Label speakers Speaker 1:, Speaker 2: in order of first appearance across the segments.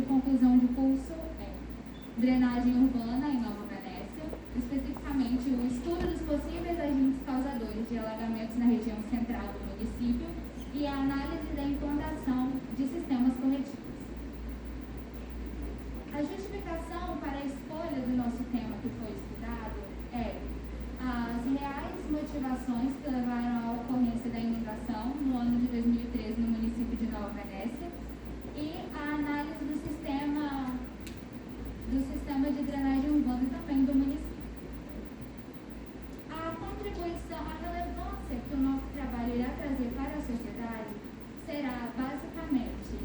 Speaker 1: conclusão de curso é Drenagem Urbana em Nova Venécia, especificamente o estudo dos possíveis agentes causadores de alagamentos na região central do município e a análise da implantação de sistemas corretivos. A justificação para a escolha do nosso tema que foi estudado é as reais motivações que levaram à ocorrência da inundação no ano de 2013 no município de Nova Venécia e a análise do sistema de drenagem urbana também do município. A contribuição, a relevância que o nosso trabalho irá trazer para a sociedade será basicamente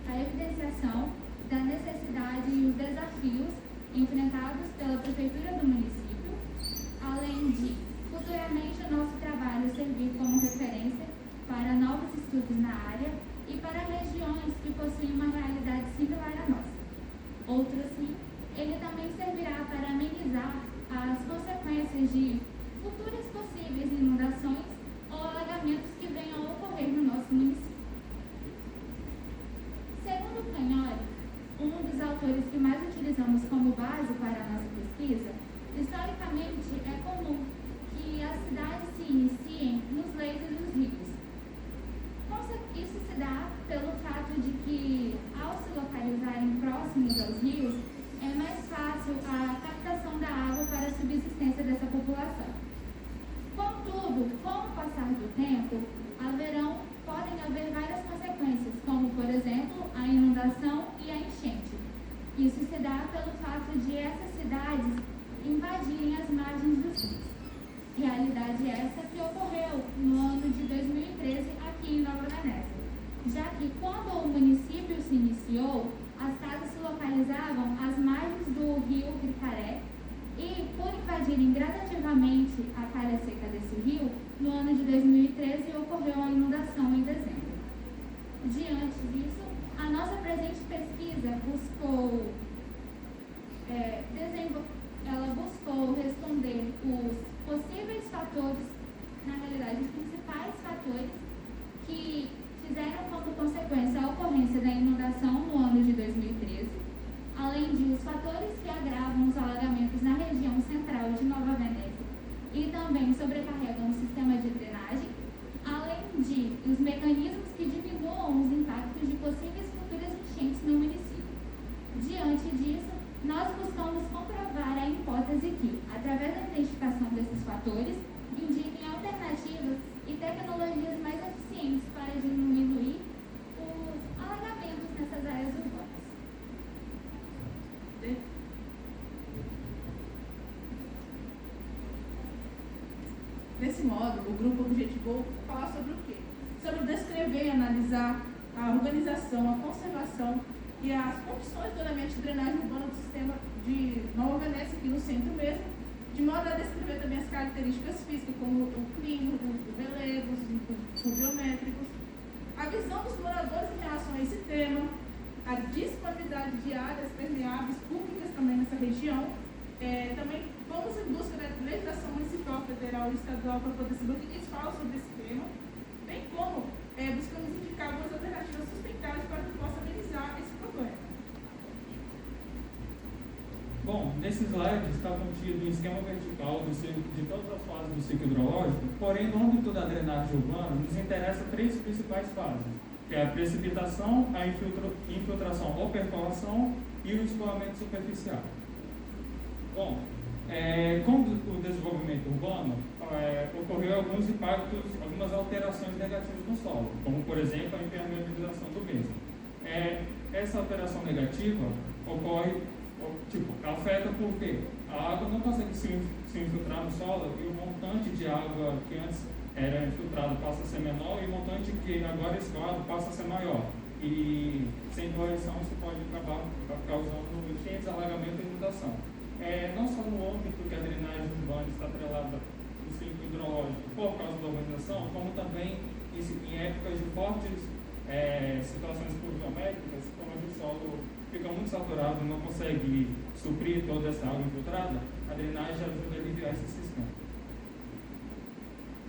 Speaker 1: a evidenciação da necessidade e os desafios enfrentados pela Prefeitura do município, além de, futuramente, o nosso trabalho servir como referência para novos estudos na área e para regiões que possuem uma realidade similar à nossa. Outro sim, ele também servirá para amenizar as consequências de futuras possíveis inundações ou alagamentos que venham a ocorrer no nosso município. Segundo Cagnoli, um dos autores que mais utilizamos como base para a nossa pesquisa, historicamente é comum que as cidades se iniciem nos leitos dos rios. Isso se dá pelo fato de que, ao se localizarem próximos aos rios, é mais fácil a captação da água para a subsistência dessa população. Contudo, com o passar do tempo, podem haver várias consequências, como, por exemplo, a inundação e a enchente. Isso se dá pelo fato de essas cidades invadirem as margens dos rios. Realidade essa que ocorreu no ano de 2013 aqui em Nova Venécia, já que quando o município se iniciou, as casas se localizavam às margens do rio Ricaré e, por invadirem gradativamente a calha seca desse rio, no ano de 2013 ocorreu a inundação em dezembro. Diante disso, a nossa presente pesquisa buscou responder os possíveis fatores, na realidade, os principais fatores que fizeram como consequência a ocorrência da inundação no ano de 2013, além de os fatores que agravam os alagamentos na região central de Nova Venécia e também sobrecarregam o sistema de drenagem, além de os mecanismos que diminuam os impactos de possíveis futuras enchentes no município. Diante disso, nós buscamos comprovar a hipótese que, através da identificação desses fatores, indiquem alternativas e tecnologias mais eficientes para diminuir os alagamentos nessas áreas urbanas.
Speaker 2: Desse modo, o grupo objetivou falar sobre o quê? Sobre descrever e analisar a organização, a conservação e as condições do elemento de drenagem urbana do sistema de Nova Venécia, aqui no centro mesmo, de modo a descrever também as características físicas, como o clima, os relevos, os pluviométricos, a visão dos moradores em relação a esse tema, a disponibilidade de áreas permeáveis públicas também nessa região. Também vamos em busca da legislação municipal, federal e estadual para poder saber o que eles falam sobre esse tema, bem como buscamos indicar algumas alternativas sustentáveis para que possa amenizar esse problema.
Speaker 3: Bom, nesse slide está contido um esquema vertical de todas as fases do ciclo hidrológico, porém, no âmbito da drenagem urbana, nos interessa três principais fases, que é a precipitação, a infiltração ou percolação e o escoamento superficial. Bom, com o desenvolvimento urbano, ocorreu alguns impactos, algumas alterações negativas no solo, como, por exemplo, a impermeabilização do mesmo. Essa alteração negativa afeta porque a água não consegue se infiltrar no solo e o montante de água que antes era infiltrado passa a ser menor e o montante que agora é escoado passa a ser maior. E sem correção isso pode acabar causando enchentes, alagamento e inundação. Não só no âmbito que a drenagem urbana está atrelada ao ciclo hidrológico por causa da urbanização, como também em épocas de fortes situações pluviométricas, quando o solo fica muito saturado e não consegue suprir toda essa água infiltrada, a drenagem ajuda a aliviar esse sistema.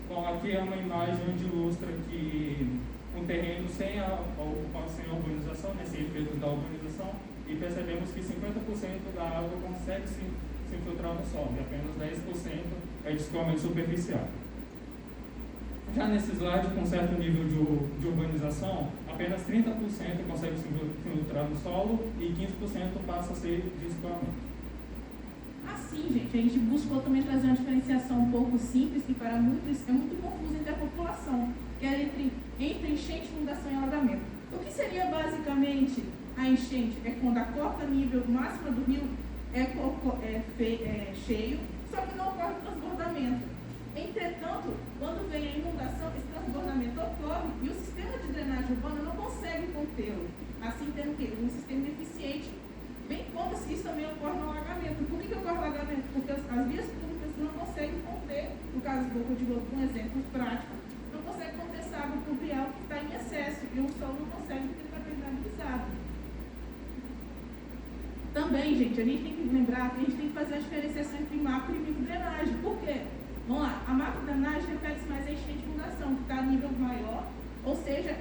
Speaker 3: Bom, aqui é uma imagem onde ilustra que um terreno sem a urbanização, nesse efeito da urbanização, e percebemos que 50% da água consegue se infiltrar no solo, e apenas 10% é de escoamento superficial. Já nesse slide, com certo nível de urbanização, apenas 30% consegue se infiltrar no solo e 15% passa a ser de escoamento.
Speaker 2: Assim, gente, a gente buscou também trazer uma diferenciação um pouco simples, que para muitos é muito confuso entre a população, que é entre enchente, inundação e alagamento. O que seria basicamente a enchente? É quando a cota nível máxima do rio é cheio, só que não ocorre transbordamento. Entretanto, quando vem a inundação, esse transbordamento ocorre e o sistema de drenagem urbana não consegue contê-lo. Assim, tendo que um sistema deficiente, bem como isso também ocorre no alagamento. Por que ocorre o alagamento? Porque as vias públicas não conseguem conter, no caso do Boca de Lobo, um exemplo prático, não consegue conter essa água pluvial que está em excesso e o solo não consegue porque ele está permeabilizado. Também, gente, a gente tem que lembrar que a gente tem que fazer a diferenciação entre macro e microdrenagem. Por quê? Vamos lá, a macrodrenagem refere-se mais a enchente de inundação, que está a nível maior, ou seja,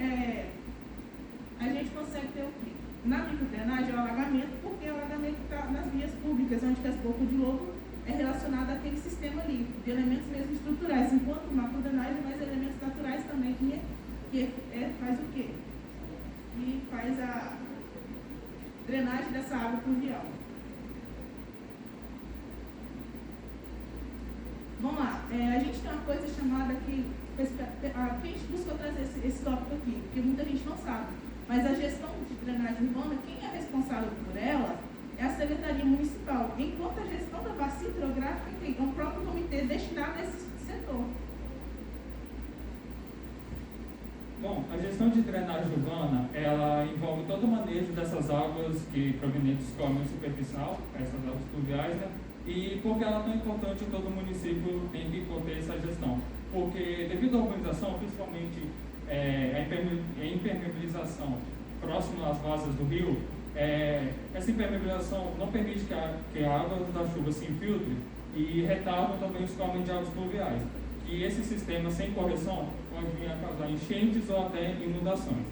Speaker 2: a gente consegue ter o quê? Na microdrenagem é o alagamento, porque o alagamento está nas vias públicas, onde as bocas de lobo é relacionado àquele sistema ali, de elementos mesmo estruturais, enquanto o macrodrenagem é mais elementos naturais também, que faz o quê? Que faz a drenagem dessa água pluvial. Vamos lá, a gente tem uma coisa chamada que a gente buscou trazer esse tópico aqui, porque muita gente não sabe, mas a gestão de drenagem urbana, quem é responsável por ela é a Secretaria Municipal, enquanto a gestão da bacia hidrográfica tem um próprio comitê destinado a esse setor.
Speaker 3: Bom, a gestão de drenagem urbana, ela envolve todo o manejo dessas águas que provenientes do escoamento superficial, essas águas pluviais, né? E por que ela é tão importante, todo município tem que conter essa gestão? Porque devido à urbanização, principalmente a impermeabilização próximo às vazas do rio, essa impermeabilização não permite que a água da chuva se infiltre e retarda também o escoamento de águas pluviais. E esse sistema sem correção pode vir a causar enchentes ou até inundações.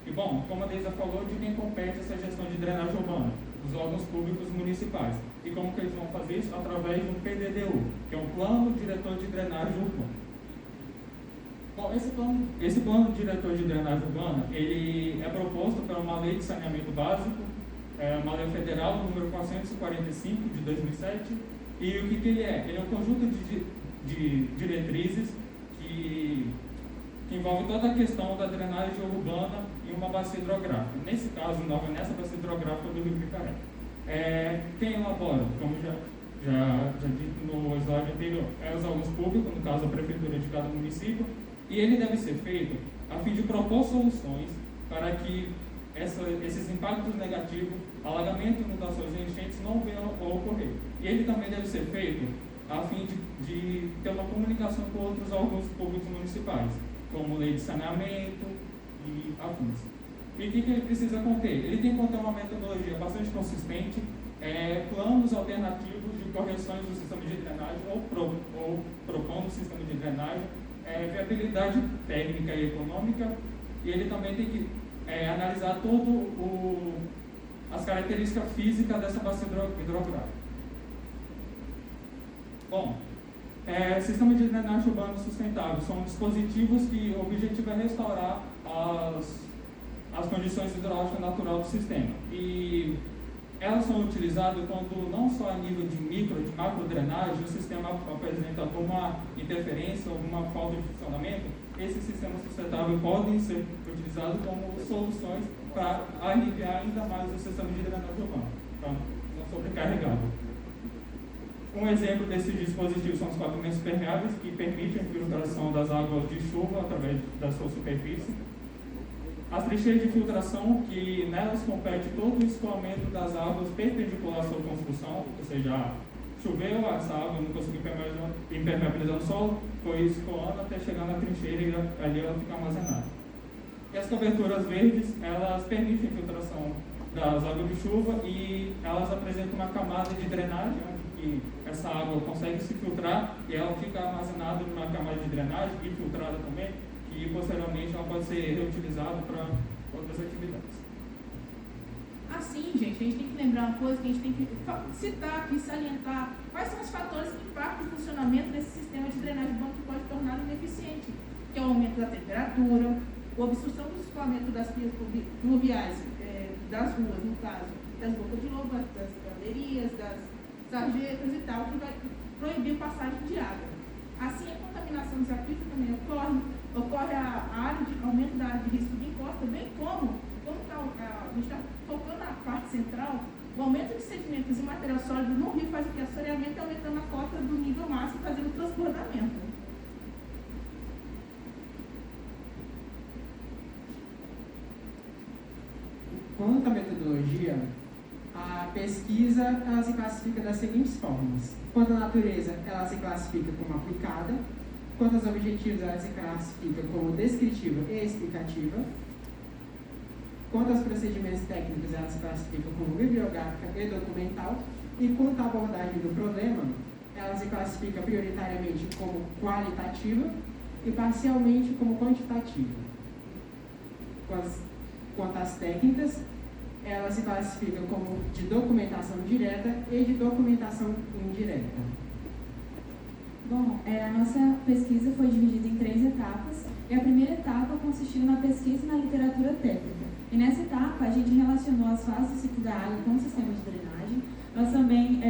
Speaker 3: E bom, como a Deisa falou, de quem compete essa gestão de drenagem urbana? Dos órgãos públicos municipais. E como que eles vão fazer isso? Através de um PDDU, que é um Plano Diretor de Drenagem Urbana. Bom, esse plano diretor de drenagem urbana, ele é proposto por uma lei de saneamento básico, uma lei federal, número 445, de 2007, e o que ele é? Ele é um conjunto de diretrizes que envolve toda a questão da drenagem urbana em uma bacia hidrográfica. Nesse caso, nessa bacia hidrográfica do Rio Picaré. Quem elabora, como já dito no slide anterior, é os órgãos públicos, no caso a prefeitura de cada município, e ele deve ser feito a fim de propor soluções para que esses impactos negativos, alagamento, inundações e enchentes não venham a ocorrer. E ele também deve ser feito a fim de ter uma comunicação com outros órgãos públicos municipais, como lei de saneamento e afins. E o que ele precisa conter? Ele tem que conter uma metodologia bastante consistente, planos alternativos de correções do sistema de drenagem ou propondo o sistema de drenagem, viabilidade técnica e econômica, e ele também tem que analisar as características físicas dessa bacia hidrográfica. Bom, sistema de drenagem urbano sustentável são dispositivos que o objetivo é restaurar as condições hidrológicas naturais do sistema. E elas são utilizadas quando não só a nível de micro, de macro drenagem, o sistema apresenta alguma interferência, alguma falta de funcionamento, esses sistemas sustentáveis podem ser utilizados como soluções para aliviar ainda mais o sistema de drenagem urbana, para não sobrecarregá-lo. Um exemplo desses dispositivos são os pavimentos permeáveis, que permitem a infiltração das águas de chuva através da sua superfície. As trincheiras de filtração, que nelas compete todo o escoamento das águas perpendicular à sua construção, ou seja, choveu, essa água não conseguiu impermeabilizar o solo, foi escoando até chegar na trincheira e ali ela fica armazenada. E as coberturas verdes, elas permitem a infiltração das águas de chuva e elas apresentam uma camada de drenagem, onde essa água consegue se filtrar e ela fica armazenada numa camada de drenagem e filtrada também, e posteriormente ela pode ser reutilizada para outras atividades.
Speaker 2: Assim, gente, a gente tem que lembrar uma coisa que a gente tem que citar aqui, salientar quais são os fatores que impactam o funcionamento desse sistema de drenagem urbana que pode torná-lo ineficiente, que é o aumento da temperatura, a obstrução do escoamento das vias pluviais, das ruas, no caso, das bocas de lobo, das galerias, das sarjetas e tal, que vai proibir a passagem de água. Assim, a contaminação dos aquíferos também ocorre a área de aumento da área de risco de encosta, bem como a gente está focando na parte central, o aumento de sedimentos e material sólido no rio faz o que? Assoreamento aumentando a cota do nível máximo, fazendo o transbordamento.
Speaker 4: Quanto à metodologia, a pesquisa ela se classifica das seguintes formas. Quanto à natureza, ela se classifica como aplicada. Quanto aos objetivos, ela se classifica como descritiva e explicativa. Quanto aos procedimentos técnicos, ela se classifica como bibliográfica e documental. E quanto à abordagem do problema, ela se classifica prioritariamente como qualitativa e parcialmente como quantitativa. Quanto às técnicas, ela se classifica como de documentação direta e de documentação indireta.
Speaker 5: Bom, a nossa pesquisa foi dividida em 3 etapas, e a primeira etapa consistiu na pesquisa na literatura técnica. E nessa etapa, a gente relacionou as fases do ciclo da água com o sistema de drenagem. Nós também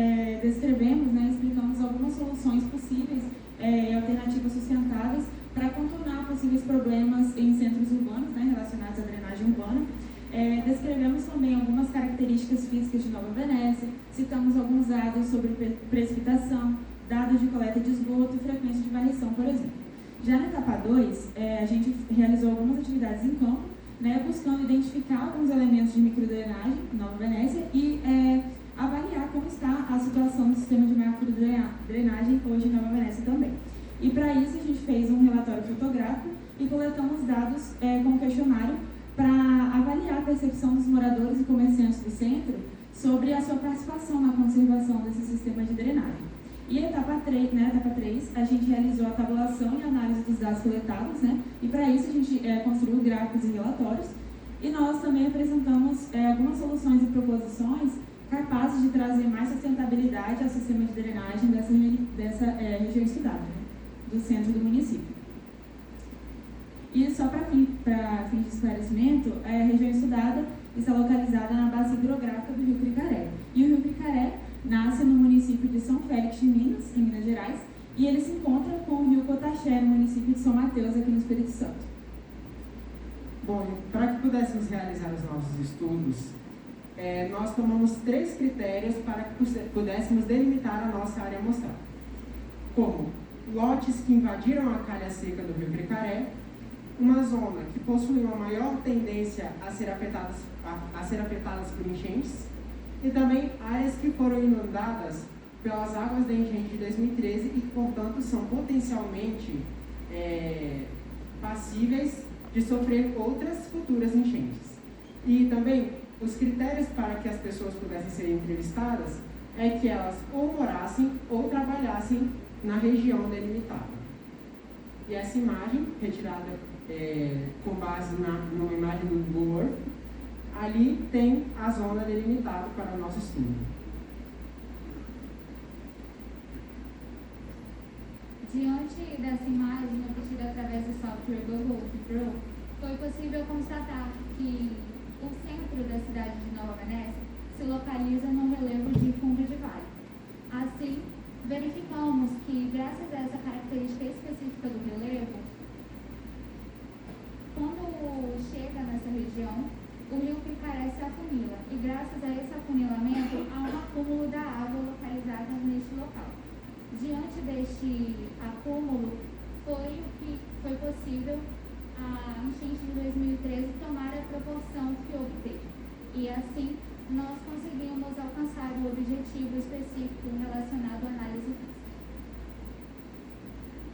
Speaker 5: descrevemos, explicamos algumas soluções possíveis e alternativas sustentáveis para contornar possíveis problemas em centros urbanos, relacionados à drenagem urbana. Descrevemos também algumas características físicas de Nova Venécia, citamos alguns dados sobre precipitação, dados de coleta de esgoto e frequência de varrição, por exemplo. Já na etapa 2, a gente realizou algumas atividades em campo, buscando identificar alguns elementos de microdrenagem em Nova Venécia e avaliar como está a situação do sistema de macrodrenagem hoje em Nova Venécia também. E para isso a gente fez um relatório fotográfico e coletamos dados com questionário para avaliar a percepção dos moradores e comerciantes do centro sobre a sua participação na conservação desse sistema de drenagem. E na etapa 3, a gente realizou a tabulação e análise dos dados coletados, e para isso a gente construiu gráficos e relatórios, e nós também apresentamos algumas soluções e proposições capazes de trazer mais sustentabilidade ao sistema de drenagem dessa região estudada, do centro do município. E só para fins de esclarecimento, a região estudada está localizada na bacia hidrográfica do Rio Cricaré. E o Rio Cricaré nasce no município de São Félix de Minas, em Minas Gerais, e ele se encontra com o Rio Cotaxé, no município de São Mateus, aqui no Espírito Santo.
Speaker 4: Bom, para que pudéssemos realizar os nossos estudos, nós tomamos 3 critérios para que pudéssemos delimitar a nossa área amostral, como lotes que invadiram a calha seca do Rio Cricaré, uma zona que possui uma maior tendência a ser afetadas por enchentes, e também áreas que foram inundadas pelas águas da enchente de 2013 e que, portanto, são potencialmente passíveis de sofrer outras futuras enchentes. E também, os critérios para que as pessoas pudessem ser entrevistadas é que elas ou morassem ou trabalhassem na região delimitada. E essa imagem, retirada com base numa imagem do Google Earth, ali tem a zona delimitada para o nosso estudo.
Speaker 1: Diante dessa imagem obtida através do software Google Earth Pro, foi possível constatar que o centro da cidade de Nova Venécia se localiza no relevo de fundo de vale. Assim, verificamos que, graças a essa característica específica do relevo, quando chega nessa região, o rio Cricaré se afunila, e graças a esse afunilamento, há um acúmulo da água localizada neste local. Diante deste acúmulo, foi possível a enchente de 2013 tomar a proporção que obteve. E assim, nós conseguimos alcançar o objetivo específico relacionado à análise física.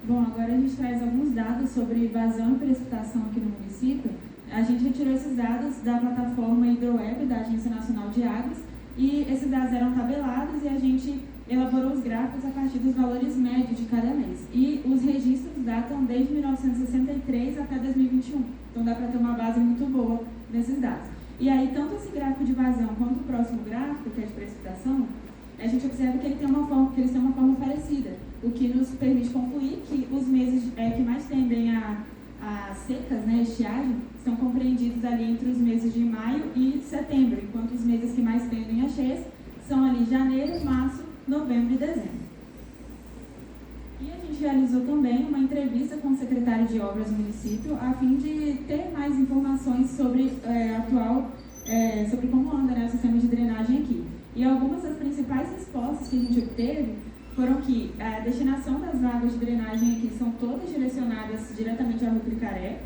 Speaker 5: Bom, agora a gente traz alguns dados sobre vazão e precipitação aqui no município. A gente retirou esses dados da plataforma HidroWeb, da Agência Nacional de Águas, e esses dados eram tabelados e a gente elaborou os gráficos a partir dos valores médios de cada mês. E os registros datam desde 1963 até 2021. Então dá para ter uma base muito boa nesses dados. E aí, tanto esse gráfico de vazão quanto o próximo gráfico, que é de precipitação, a gente observa que eles têm uma forma parecida, o que nos permite concluir que os meses que mais tendem a secas, né, estiagem, são compreendidos ali entre os meses de maio e setembro, enquanto os meses que mais tendem a cheias são ali janeiro, março, novembro e dezembro. E a gente realizou também uma entrevista com o secretário de obras do município a fim de ter mais informações sobre sobre como anda, né, o sistema de drenagem aqui. E algumas das principais respostas que a gente obteve foram que a destinação das águas de drenagem aqui são todas direcionadas diretamente à Rua Cricaré,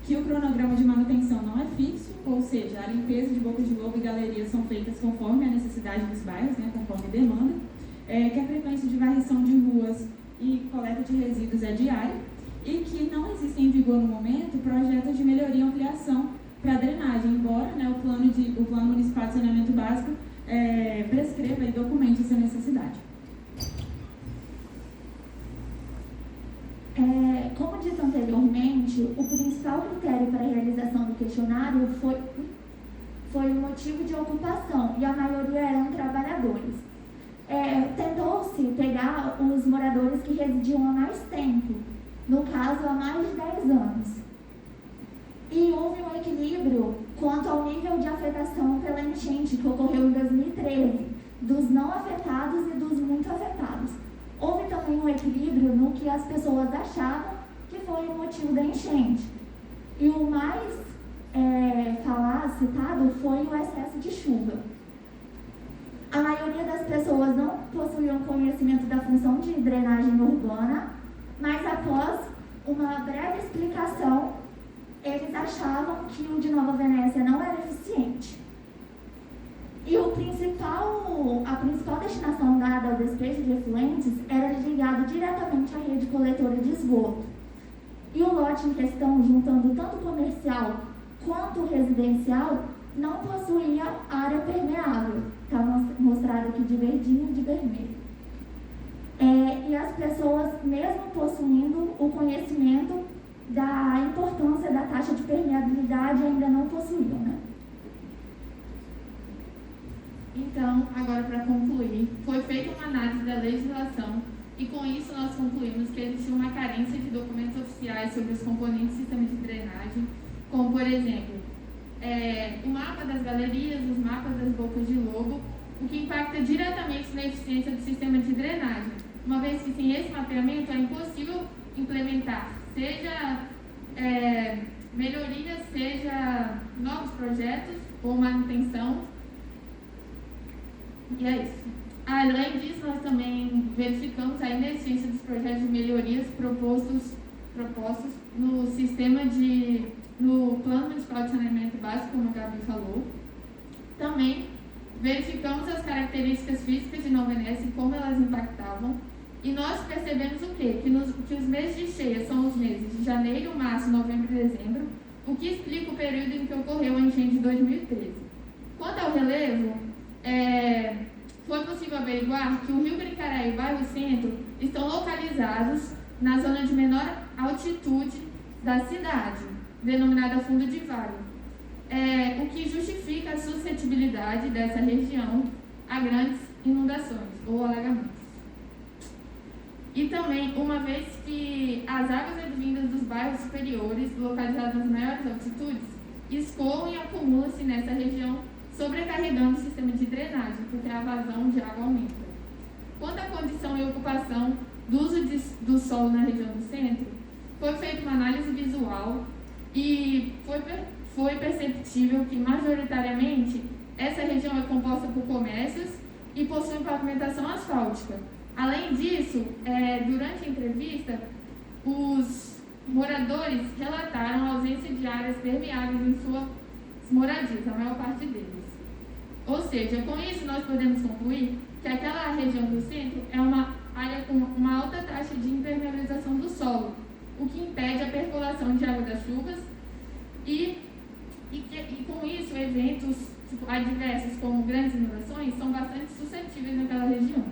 Speaker 5: que o cronograma de manutenção não é fixo, ou seja, a limpeza de bocas de lobo e galerias são feitas conforme a necessidade dos bairros, né, conforme demanda, que a frequência de varrição de ruas e coleta de resíduos é diária, e que não existem em vigor no momento projetos de melhoria e ampliação para a drenagem, embora, né, o plano municipal de saneamento básico prescreva e documente essa necessidade.
Speaker 1: Como dito anteriormente, o principal critério para a realização do questionário foi o motivo de ocupação, e a maioria eram trabalhadores. Tentou-se pegar os moradores que residiam há mais tempo, no caso há mais de 10 anos. E houve um equilíbrio quanto ao nível de afetação pela enchente que ocorreu em 2013, dos não afetados e dos muito afetados. Houve também um equilíbrio no que as pessoas achavam que foi o motivo da enchente. E o mais citado foi o excesso de chuva. A maioria das pessoas não possuíam conhecimento da função de drenagem urbana, mas após uma breve explicação, eles achavam que o de Nova Venécia não era eficiente. E a principal destinação dada ao despejo de efluentes era ligado diretamente à rede coletora de esgoto. E o lote em questão, juntando tanto comercial quanto residencial, não possuía área permeável. Está mostrado aqui de verdinho e de vermelho. E as pessoas, mesmo possuindo o conhecimento da importância da taxa de permeabilidade, ainda não possuíam, né?
Speaker 2: Então, agora para concluir, foi feita uma análise da legislação e com isso nós concluímos que existia uma carência de documentos oficiais sobre os componentes do sistema de drenagem, como por exemplo, o mapa das galerias, os mapas das bocas de lobo, o que impacta diretamente na eficiência do sistema de drenagem, uma vez que sem esse mapeamento é impossível implementar, seja melhorias, seja novos projetos ou manutenção. E é isso. Além disso, nós também verificamos a inexistência dos projetos de melhorias propostos no Plano Municipal de Saneamento Básico, como a Gabi falou. Também verificamos as características físicas de Nova Venécia e como elas impactavam. E nós percebemos o quê? Que os meses de cheia são os meses de janeiro, março, novembro e dezembro, o que explica o período em que ocorreu a enchente de 2013. Quanto ao relevo, foi possível averiguar que o Rio Cricaré e o bairro Centro estão localizados na zona de menor altitude da cidade, denominada Fundo de Vale, o que justifica a suscetibilidade dessa região a grandes inundações ou alagamentos. E também, uma vez que as águas advindas dos bairros superiores, localizados nas maiores altitudes, escoam e acumulam-se nessa região, sobrecarregando o sistema de drenagem, porque a vazão de água aumenta. Quanto à condição e ocupação do uso do solo na região do centro, foi feita uma análise visual e foi perceptível que, majoritariamente, essa região é composta por comércios e possui pavimentação asfáltica. Além disso, durante a entrevista, os moradores relataram a ausência de áreas permeáveis em suas moradias, a maior parte deles. Ou seja, com isso nós podemos concluir que aquela região do centro é uma área com uma alta taxa de impermeabilização do solo, o que impede a percolação de água das chuvas e com isso eventos adversos como grandes inundações são bastante suscetíveis naquela região.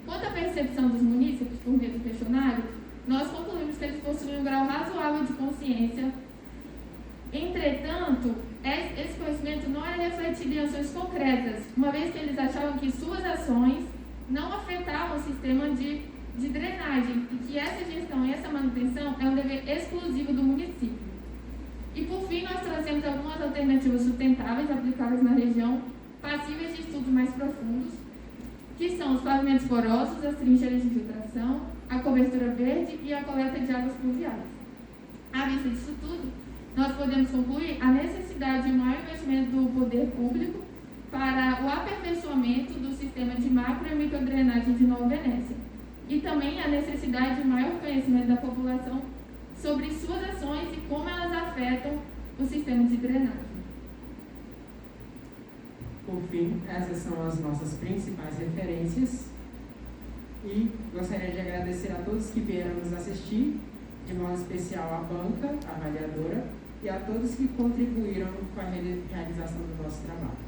Speaker 1: Quanto à percepção dos munícipes por meio do questionário, nós concluímos que eles possuem um grau razoável de consciência. Entretanto, esse conhecimento não é refletido em ações concretas, uma vez que eles achavam que suas ações não afetavam o sistema de drenagem e que essa gestão e essa manutenção é um dever exclusivo do município. E por fim, nós trouxemos algumas alternativas sustentáveis aplicáveis na região, passíveis de estudos mais profundos, que são os pavimentos porosos, as trincheiras de infiltração, a cobertura verde e a coleta de águas pluviais. À vista disso tudo, nós podemos concluir a necessidade de maior investimento do poder público para o aperfeiçoamento do sistema de macro e microdrenagem de Nova Venécia e também a necessidade de maior conhecimento da população sobre suas ações e como elas afetam o sistema de drenagem.
Speaker 4: Por fim, essas são as nossas principais referências e gostaria de agradecer a todos que vieram nos assistir, de modo especial à banca, a avaliadora, e a todos que contribuíram com a realização do nosso trabalho.